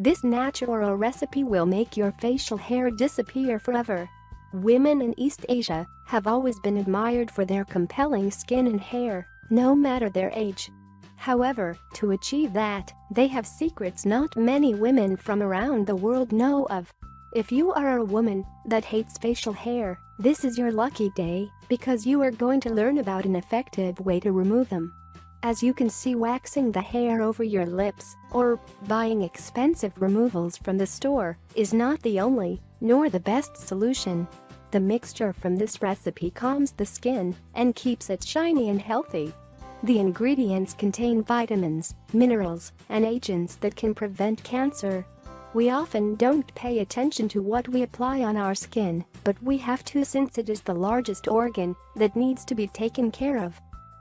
This natural recipe will make your facial hair disappear forever. Women in East Asia have always been admired for their compelling skin and hair, no matter their age. However, to achieve that, they have secrets not many women from around the world know of. If you are a woman that hates facial hair, this is your lucky day because you are going to learn about an effective way to remove them. As you can see, waxing the hair over your lips or buying expensive removals from the store is not the only nor the best solution. The mixture from this recipe calms the skin and keeps it shiny and healthy. The ingredients contain vitamins, minerals, and agents that can prevent cancer. We often don't pay attention to what we apply on our skin, but we have to since it is the largest organ that needs to be taken care of.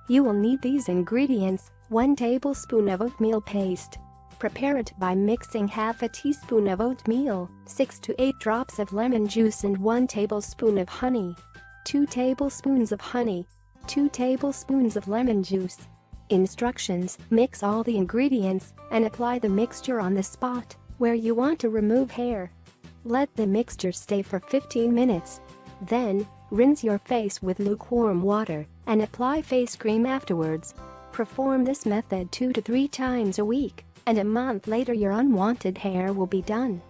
You will need these ingredients: 1 tablespoon of oatmeal paste. Prepare it by mixing half a teaspoon of oatmeal, 6 to 8 drops of lemon juice and 1 tablespoon of honey. 2 tablespoons of honey. 2 tablespoons of lemon juice. Instructions: mix all the ingredients and apply the mixture on the spot where you want to remove hair. Let the mixture stay for 15 minutes. Then, rinse your face with lukewarm water and apply face cream afterwards. Perform this method 2 to 3 times a week, and a month later your unwanted hair will be done.